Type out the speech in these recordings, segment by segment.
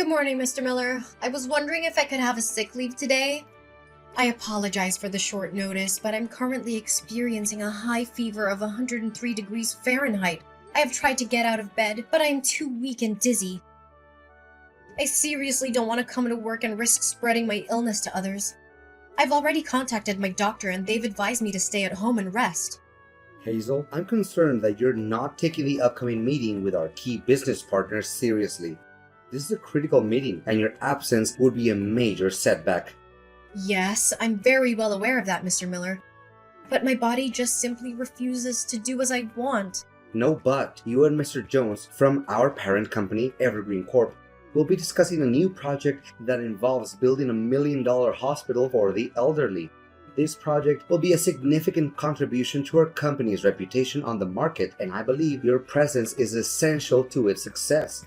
Good morning, Mr. Miller. I was wondering if I could have a sick leave today. I apologize for the short notice, but I'm currently experiencing a high fever of 103 degrees Fahrenheit. I have tried to get out of bed, but I am too weak and dizzy. I seriously don't want to come to work and risk spreading my illness to others. I've already contacted my doctor and they've advised me to stay at home and rest. Hazel, I'm concerned that you're not taking the upcoming meeting with our key business partners seriously. This is a critical meeting, and your absence would be a major setback. Yes, I'm very well aware of that, Mr. Miller. But my body just simply refuses to do as I want. No, but you and Mr. Jones from our parent company, Evergreen Corp, will be discussing a new project that involves building $1 million hospital for the elderly. This project will be a significant contribution to our company's reputation on the market, and I believe your presence is essential to its success.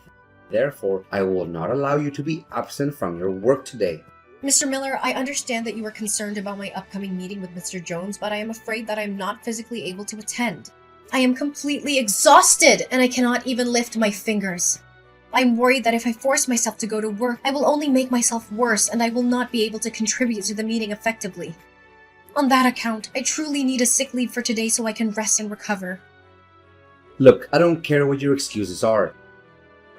Therefore, I will not allow you to be absent from your work today. Mr. Miller, I understand that you are concerned about my upcoming meeting with Mr. Jones, but I am afraid that I am not physically able to attend. I am completely exhausted, and I cannot even lift my fingers. I'm worried that if I force myself to go to work, I will only make myself worse, and I will not be able to contribute to the meeting effectively. On that account, I truly need a sick leave for today so I can rest and recover. Look, I don't care what your excuses are.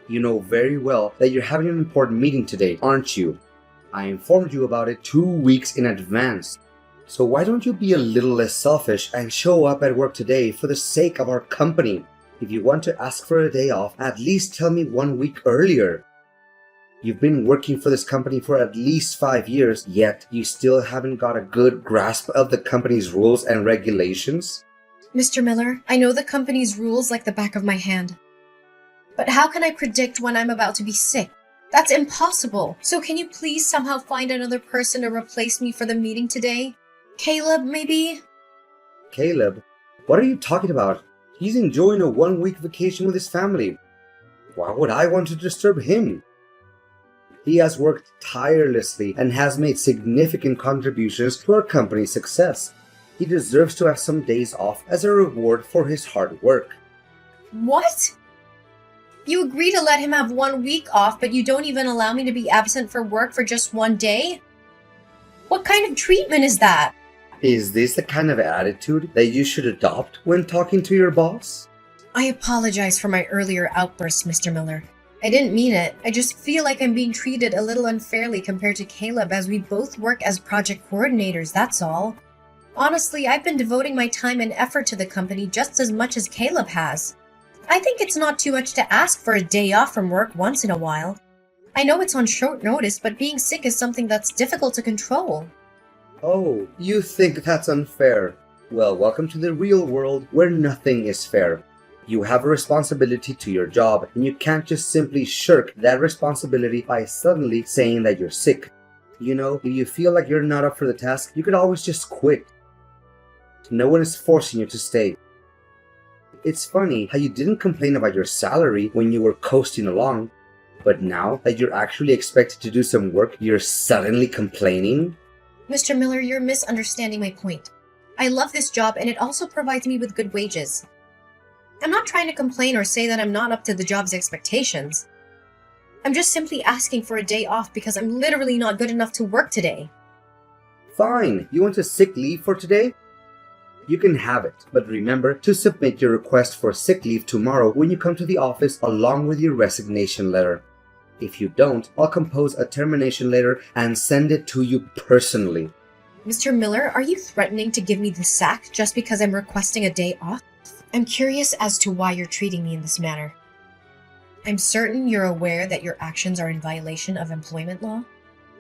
You know very well that you're having an important meeting today, aren't you? I informed you about it 2 weeks in advance. So why don't you be a little less selfish and show up at work today for the sake of our company? If you want to ask for a day off, at least tell me 1 week earlier. You've been working for this company for at least 5 years, yet you still haven't got a good grasp of the company's rules and regulations? Mr. Miller, I know the company's rules like the back of my hand. But how can I predict when I'm about to be sick? That's impossible. So can you please somehow find another person to replace me for the meeting today? Caleb, maybe? Caleb? What are you talking about? He's enjoying a 1-week vacation with his family. Why would I want to disturb him? He has worked tirelessly and has made significant contributions to our company's success. He deserves to have some days off as a reward for his hard work. What? You agree to let him have 1 week off, but you don't even allow me to be absent for work for just 1 day? What kind of treatment is that? Is this the kind of attitude that you should adopt when talking to your boss? I apologize for my earlier outburst, Mr. Miller. I didn't mean it. I just feel like I'm being treated a little unfairly compared to Caleb as we both work as project coordinators, that's all. Honestly, I've been devoting my time and effort to the company just as much as Caleb has. I think it's not too much to ask for a day off from work once in a while. I know it's on short notice, but being sick is something that's difficult to control. Oh, you think that's unfair? Well, welcome to the real world where nothing is fair. You have a responsibility to your job, and you can't just simply shirk that responsibility by suddenly saying that you're sick. You know, if you feel like you're not up for the task, you could always just quit. No one is forcing you to stay. It's funny how you didn't complain about your salary when you were coasting along, but now that you're actually expected to do some work, you're suddenly complaining? Mr. Miller, you're misunderstanding my point. I love this job and it also provides me with good wages. I'm not trying to complain or say that I'm not up to the job's expectations. I'm just simply asking for a day off because I'm literally not good enough to work today. Fine, you want a sick leave for today? You can have it, but remember to submit your request for sick leave tomorrow when you come to the office along with your resignation letter. If you don't, I'll compose a termination letter and send it to you personally. Mr. Miller, are you threatening to give me the sack just because I'm requesting a day off? I'm curious as to why you're treating me in this manner. I'm certain you're aware that your actions are in violation of employment law?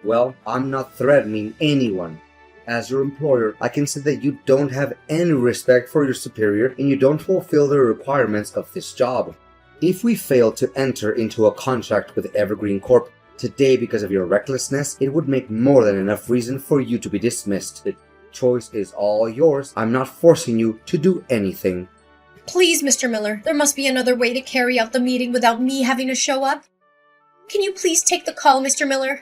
Well, I'm not threatening anyone. As your employer, I can say that you don't have any respect for your superior and you don't fulfill the requirements of this job. If we fail to enter into a contract with Evergreen Corp today because of your recklessness, it would make more than enough reason for you to be dismissed. The choice is all yours. I'm not forcing you to do anything. Please, Mr. Miller, there must be another way to carry out the meeting without me having to show up. Can you please take the call, Mr. Miller?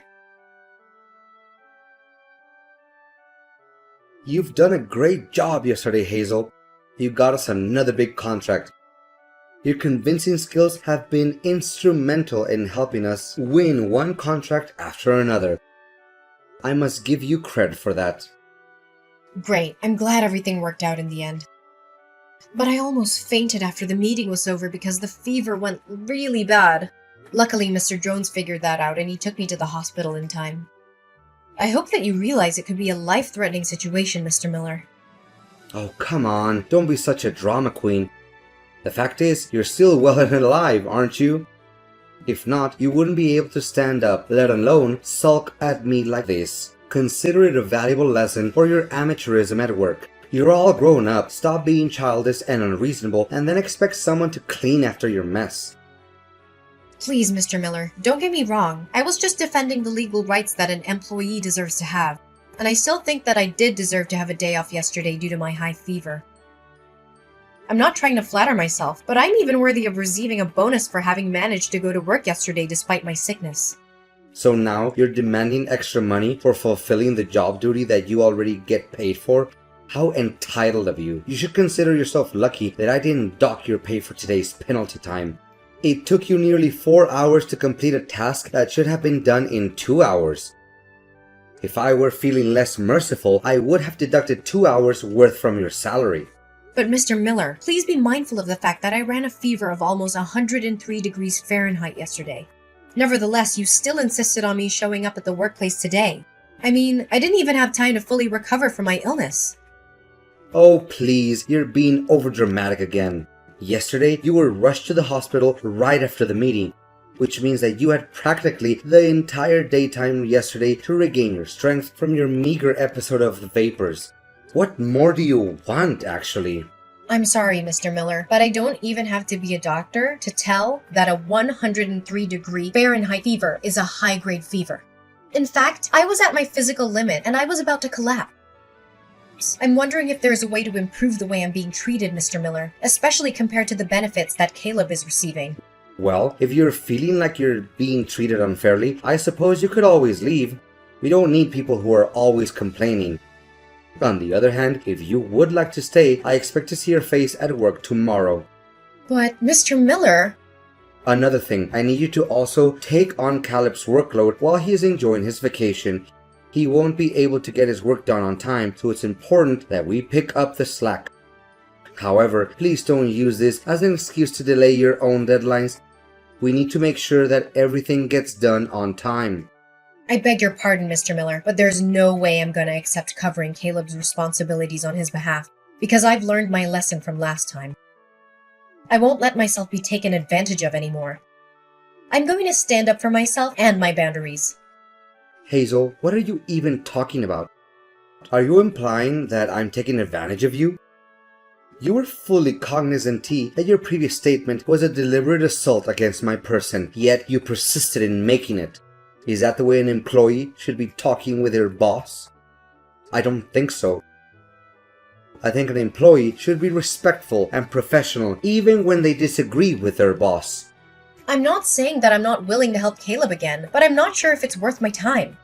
You've done a great job yesterday, Hazel. You got us another big contract. Your convincing skills have been instrumental in helping us win one contract after another. I must give you credit for that. Great, I'm glad everything worked out in the end. But I almost fainted after the meeting was over because the fever went really bad. Luckily, Mr. Jones figured that out and he took me to the hospital in time. I hope that you realize it could be a life-threatening situation, Mr. Miller. Oh, come on, don't be such a drama queen. The fact is, you're still well and alive, aren't you? If not, you wouldn't be able to stand up, let alone sulk at me like this. Consider it a valuable lesson for your amateurism at work. You're all grown up, stop being childish and unreasonable, and then expect someone to clean after your mess. Please, Mr. Miller, don't get me wrong. I was just defending the legal rights that an employee deserves to have. And I still think that I did deserve to have a day off yesterday due to my high fever. I'm not trying to flatter myself, but I'm even worthy of receiving a bonus for having managed to go to work yesterday despite my sickness. So now you're demanding extra money for fulfilling the job duty that you already get paid for? How entitled of you. You should consider yourself lucky that I didn't dock your pay for today's penalty time. It took you nearly 4 hours to complete a task that should have been done in 2 hours. If I were feeling less merciful, I would have deducted 2 hours worth from your salary. But Mr. Miller, please be mindful of the fact that I ran a fever of almost 103 degrees Fahrenheit yesterday. Nevertheless, you still insisted on me showing up at the workplace today. I mean, I didn't even have time to fully recover from my illness. Oh, please, you're being overdramatic again. Yesterday, you were rushed to the hospital right after the meeting, which means that you had practically the entire daytime yesterday to regain your strength from your meager episode of the vapors. What more do you want, actually? I'm sorry, Mr. Miller, but I don't even have to be a doctor to tell that a 103-degree Fahrenheit fever is a high-grade fever. In fact, I was at my physical limit and I was about to collapse. I'm wondering if there's a way to improve the way I'm being treated, Mr. Miller, especially compared to the benefits that Caleb is receiving. Well, if you're feeling like you're being treated unfairly, I suppose you could always leave. We don't need people who are always complaining. On the other hand, if you would like to stay, I expect to see your face at work tomorrow. But, Mr. Miller... Another thing, I need you to also take on Caleb's workload while he is enjoying his vacation. He won't be able to get his work done on time, so it's important that we pick up the slack. However, please don't use this as an excuse to delay your own deadlines. We need to make sure that everything gets done on time. I beg your pardon, Mr. Miller, but there's no way I'm gonna accept covering Caleb's responsibilities on his behalf, because I've learned my lesson from last time. I won't let myself be taken advantage of anymore. I'm going to stand up for myself and my boundaries. Hazel, what are you even talking about? Are you implying that I'm taking advantage of you? You were fully cognizant, T, that your previous statement was a deliberate assault against my person, yet you persisted in making it. Is that the way an employee should be talking with their boss? I don't think so. I think an employee should be respectful and professional even when they disagree with their boss. I'm not saying that I'm not willing to help Caleb again, but I'm not sure if it's worth my time.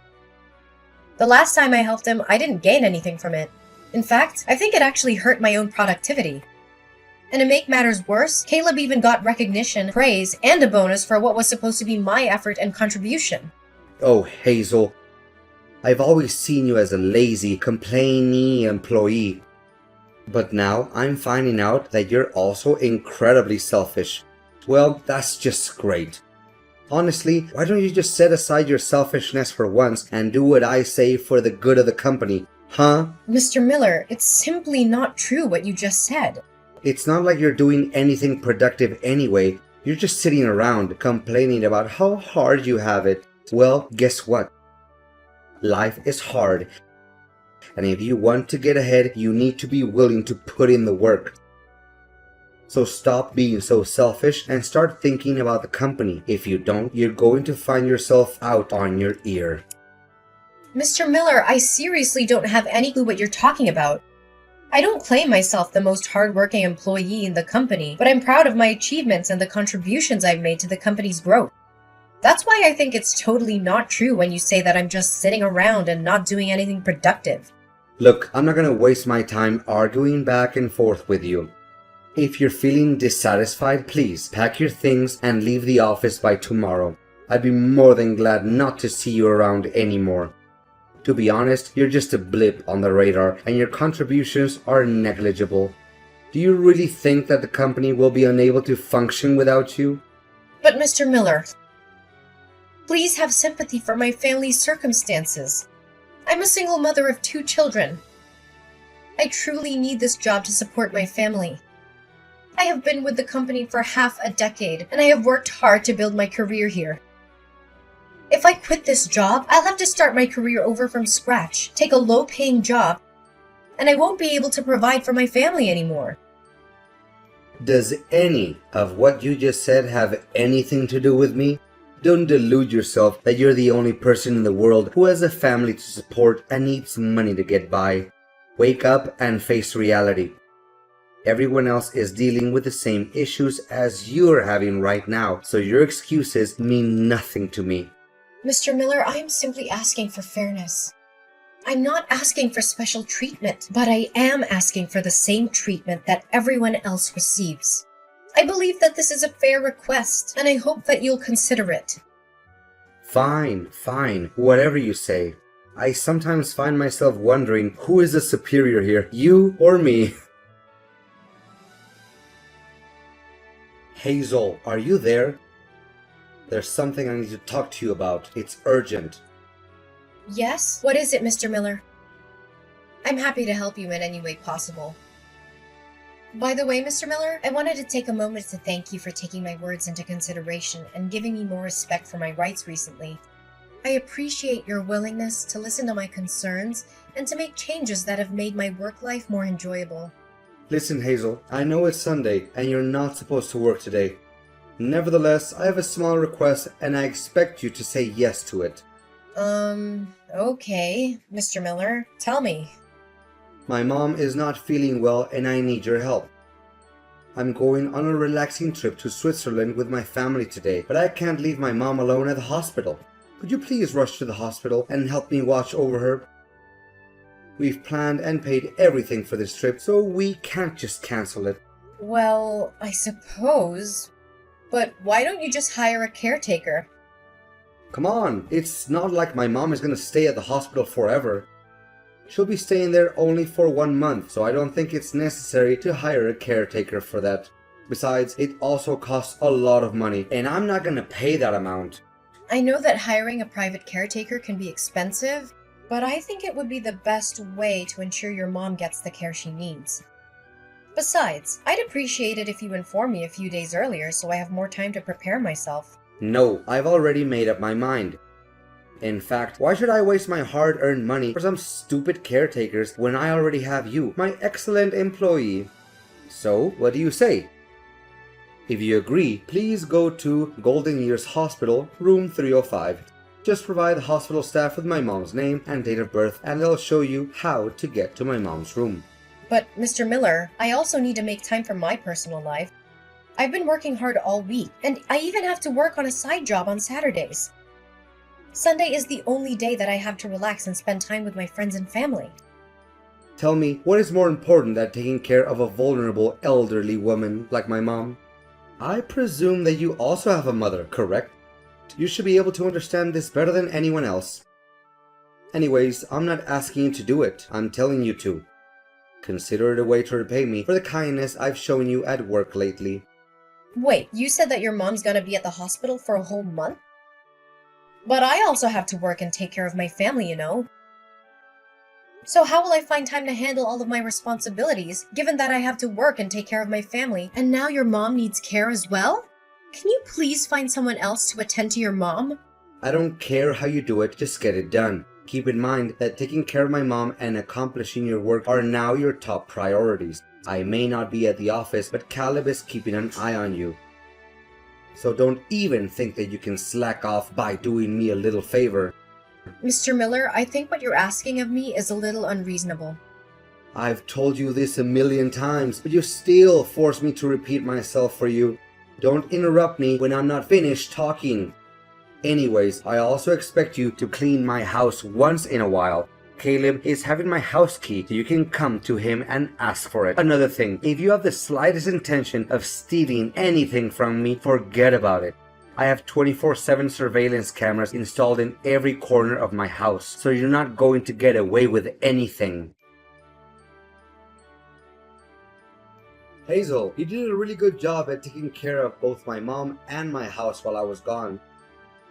The last time I helped him, I didn't gain anything from it. In fact, I think it actually hurt my own productivity. And to make matters worse, Caleb even got recognition, praise, and a bonus for what was supposed to be my effort and contribution. Oh, Hazel. I've always seen you as a lazy, complainy employee. But now I'm finding out that you're also incredibly selfish. Well, that's just great. Honestly, why don't you just set aside your selfishness for once and do what I say for the good of the company, huh? Mr. Miller, it's simply not true what you just said. It's not like you're doing anything productive anyway. You're just sitting around complaining about how hard you have it. Well, guess what? Life is hard. And if you want to get ahead, you need to be willing to put in the work. So stop being so selfish and start thinking about the company. If you don't, you're going to find yourself out on your ear. Mr. Miller, I seriously don't have any clue what you're talking about. I don't claim myself the most hardworking employee in the company, but I'm proud of my achievements and the contributions I've made to the company's growth. That's why I think it's totally not true when you say that I'm just sitting around and not doing anything productive. Look, I'm not going to waste my time arguing back and forth with you. If you're feeling dissatisfied, please pack your things and leave the office by tomorrow. I'd be more than glad not to see you around anymore. To be honest, you're just a blip on the radar and your contributions are negligible. Do you really think that the company will be unable to function without you? But Mr. Miller, please have sympathy for my family's circumstances. I'm a single mother of 2 children. I truly need this job to support my family. I have been with the company for half a decade, and I have worked hard to build my career here. If I quit this job, I'll have to start my career over from scratch, take a low-paying job, and I won't be able to provide for my family anymore. Does any of what you just said have anything to do with me? Don't delude yourself that you're the only person in the world who has a family to support and needs money to get by. Wake up and face reality. Everyone else is dealing with the same issues as you're having right now, so your excuses mean nothing to me. Mr. Miller, I am simply asking for fairness. I'm not asking for special treatment, but I am asking for the same treatment that everyone else receives. I believe that this is a fair request, and I hope that you'll consider it. Fine, whatever you say. I sometimes find myself wondering who is the superior here, you or me? Hazel, are you there? There's something I need to talk to you about. It's urgent. Yes? What is it, Mr. Miller? I'm happy to help you in any way possible. By the way, Mr. Miller, I wanted to take a moment to thank you for taking my words into consideration and giving me more respect for my rights recently. I appreciate your willingness to listen to my concerns and to make changes that have made my work life more enjoyable. Listen, Hazel, I know it's Sunday and you're not supposed to work today. Nevertheless, I have a small request and I expect you to say yes to it. Okay, Mr. Miller, tell me. My mom is not feeling well and I need your help. I'm going on a relaxing trip to Switzerland with my family today, but I can't leave my mom alone at the hospital. Could you please rush to the hospital and help me watch over her? We've planned and paid everything for this trip, so we can't just cancel it. Well, I suppose. But why don't you just hire a caretaker? Come on, it's not like my mom is gonna stay at the hospital forever. She'll be staying there only for 1 month, so I don't think it's necessary to hire a caretaker for that. Besides, it also costs a lot of money, and I'm not gonna pay that amount. I know that hiring a private caretaker can be expensive, but I think it would be the best way to ensure your mom gets the care she needs. Besides, I'd appreciate it if you inform me a few days earlier so I have more time to prepare myself. No, I've already made up my mind. In fact, why should I waste my hard-earned money for some stupid caretakers when I already have you, my excellent employee? So, what do you say? If you agree, please go to Golden Years Hospital, room 305. Just provide the hospital staff with my mom's name and date of birth and they'll show you how to get to my mom's room. But, Mr. Miller, I also need to make time for my personal life. I've been working hard all week, and I even have to work on a side job on Saturdays. Sunday is the only day that I have to relax and spend time with my friends and family. Tell me, what is more important than taking care of a vulnerable elderly woman like my mom? I presume that you also have a mother, correct? You should be able to understand this better than anyone else. Anyways, I'm not asking you to do it, I'm telling you to. Consider it a way to repay me for the kindness I've shown you at work lately. Wait, you said that your mom's gonna be at the hospital for a whole month? But I also have to work and take care of my family, you know. So how will I find time to handle all of my responsibilities, given that I have to work and take care of my family, and now your mom needs care as well? Can you please find someone else to attend to your mom? I don't care how you do it, just get it done. Keep in mind that taking care of my mom and accomplishing your work are now your top priorities. I may not be at the office, but Caleb is keeping an eye on you. So don't even think that you can slack off by doing me a little favor. Mr. Miller, I think what you're asking of me is a little unreasonable. I've told you this a million times, but you still force me to repeat myself for you. Don't interrupt me when I'm not finished talking. Anyways, I also expect you to clean my house once in a while. Caleb is having my house key, so you can come to him and ask for it. Another thing, if you have the slightest intention of stealing anything from me, forget about it. I have 24/7 surveillance cameras installed in every corner of my house, so you're not going to get away with anything. Hazel, you did a really good job at taking care of both my mom and my house while I was gone.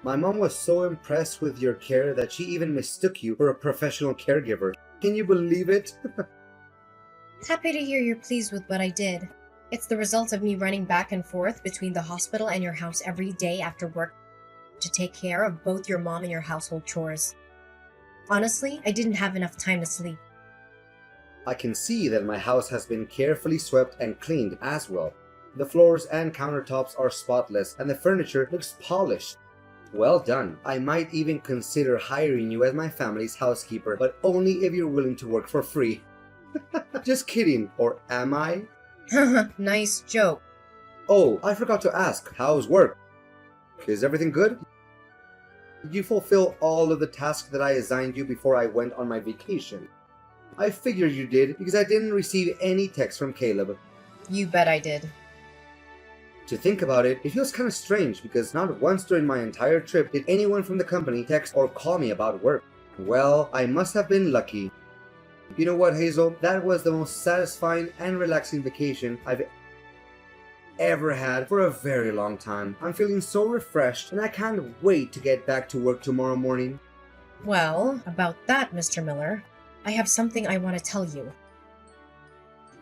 My mom was so impressed with your care that she even mistook you for a professional caregiver. Can you believe it? Happy to hear you're pleased with what I did. It's the result of me running back and forth between the hospital and your house every day after work to take care of both your mom and your household chores. Honestly, I didn't have enough time to sleep. I can see that my house has been carefully swept and cleaned as well. The floors and countertops are spotless and the furniture looks polished. Well done. I might even consider hiring you as my family's housekeeper, but only if you're willing to work for free. Just kidding, or am I? Nice joke. Oh, I forgot to ask, how's work? Is everything good? Did you fulfill all of the tasks that I assigned you before I went on my vacation? I figured you did because I didn't receive any text from Caleb. You bet I did. To think about it, it feels kind of strange because not once during my entire trip did anyone from the company text or call me about work. Well, I must have been lucky. You know what, Hazel? That was the most satisfying and relaxing vacation I've ever had for a very long time. I'm feeling so refreshed and I can't wait to get back to work tomorrow morning. Well, about that, Mr. Miller, I have something I want to tell you.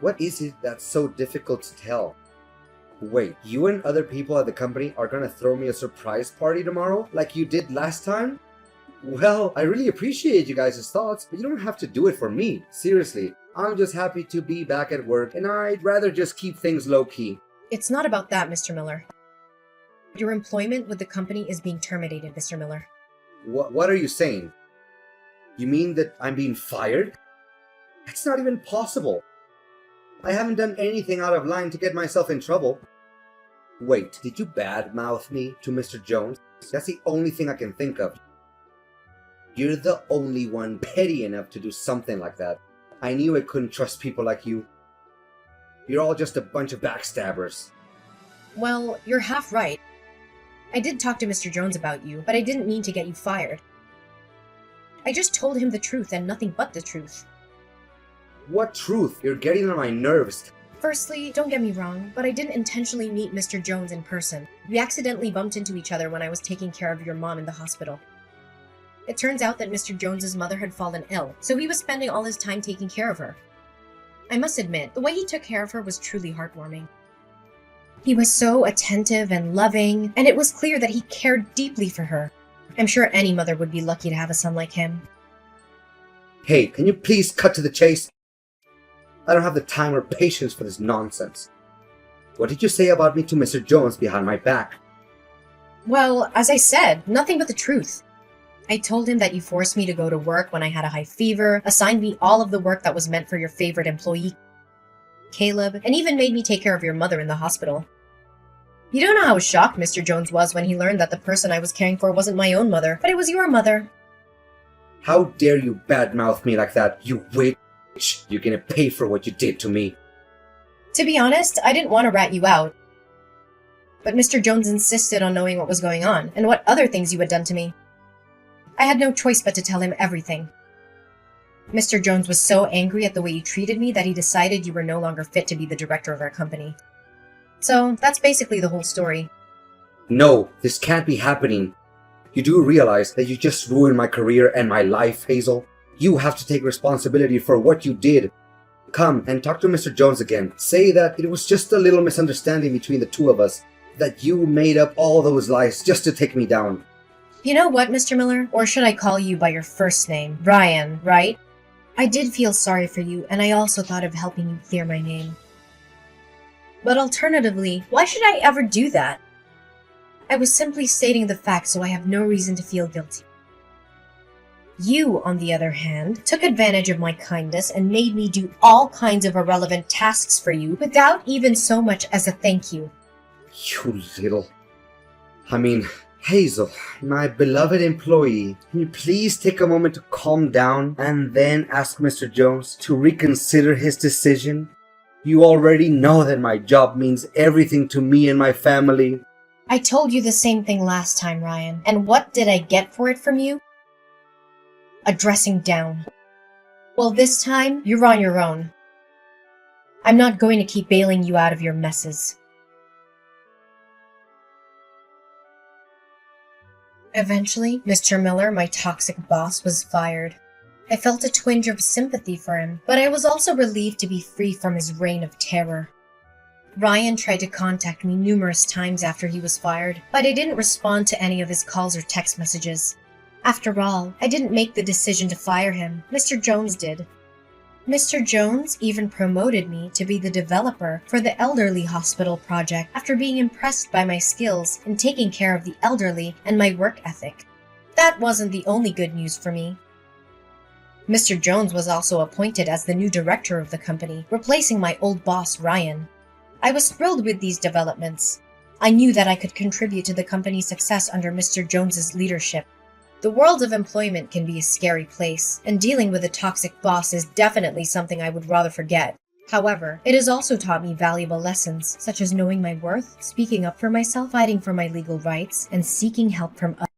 What is it that's so difficult to tell? Wait, you and other people at the company are gonna throw me a surprise party tomorrow, like you did last time? Well, I really appreciate you guys' thoughts, but you don't have to do it for me. Seriously, I'm just happy to be back at work, and I'd rather just keep things low-key. It's not about that, Mr. Miller. Your employment with the company is being terminated, Mr. Miller. What are you saying? You mean that I'm being fired? That's not even possible. I haven't done anything out of line to get myself in trouble. Wait, did you badmouth me to Mr. Jones? That's the only thing I can think of. You're the only one petty enough to do something like that. I knew I couldn't trust people like you. You're all just a bunch of backstabbers. Well, you're half right. I did talk to Mr. Jones about you, but I didn't mean to get you fired. I just told him the truth and nothing but the truth. What truth? You're getting on my nerves. Firstly, don't get me wrong, but I didn't intentionally meet Mr. Jones in person. We accidentally bumped into each other when I was taking care of your mom in the hospital. It turns out that Mr. Jones's mother had fallen ill, so he was spending all his time taking care of her. I must admit, the way he took care of her was truly heartwarming. He was so attentive and loving, and it was clear that he cared deeply for her. I'm sure any mother would be lucky to have a son like him. Hey, can you please cut to the chase? I don't have the time or patience for this nonsense. What did you say about me to Mr. Jones behind my back? Well, as I said, nothing but the truth. I told him that you forced me to go to work when I had a high fever, assigned me all of the work that was meant for your favorite employee, Caleb, and even made me take care of your mother in the hospital. You don't know how shocked Mr. Jones was when he learned that the person I was caring for wasn't my own mother, but it was your mother. How dare you badmouth me like that, you witch! You're gonna pay for what you did to me. To be honest, I didn't want to rat you out. But Mr. Jones insisted on knowing what was going on, and what other things you had done to me. I had no choice but to tell him everything. Mr. Jones was so angry at the way you treated me that he decided you were no longer fit to be the director of our company. So, that's basically the whole story. No, this can't be happening. You do realize that you just ruined my career and my life, Hazel? You have to take responsibility for what you did. Come and talk to Mr. Jones again. Say that it was just a little misunderstanding between the two of us. That you made up all those lies just to take me down. You know what, Mr. Miller? Or should I call you by your first name? Brian, right? I did feel sorry for you, and I also thought of helping you clear my name. But alternatively, why should I ever do that? I was simply stating the facts, so I have no reason to feel guilty. You, on the other hand, took advantage of my kindness and made me do all kinds of irrelevant tasks for you without even so much as a thank you. You little... I mean, Hazel, my beloved employee, can you please take a moment to calm down and then ask Mr. Jones to reconsider his decision? You already know that my job means everything to me and my family. I told you the same thing last time, Ryan, and what did I get for it from you? A dressing down. Well, this time, you're on your own. I'm not going to keep bailing you out of your messes. Eventually, Mr. Miller, my toxic boss, was fired. I felt a twinge of sympathy for him, but I was also relieved to be free from his reign of terror. Ryan tried to contact me numerous times after he was fired, but I didn't respond to any of his calls or text messages. After all, I didn't make the decision to fire him. Mr. Jones did. Mr. Jones even promoted me to be the developer for the elderly hospital project after being impressed by my skills in taking care of the elderly and my work ethic. That wasn't the only good news for me. Mr. Jones was also appointed as the new director of the company, replacing my old boss, Ryan. I was thrilled with these developments. I knew that I could contribute to the company's success under Mr. Jones's leadership. The world of employment can be a scary place, and dealing with a toxic boss is definitely something I would rather forget. However, it has also taught me valuable lessons, such as knowing my worth, speaking up for myself, fighting for my legal rights, and seeking help from others.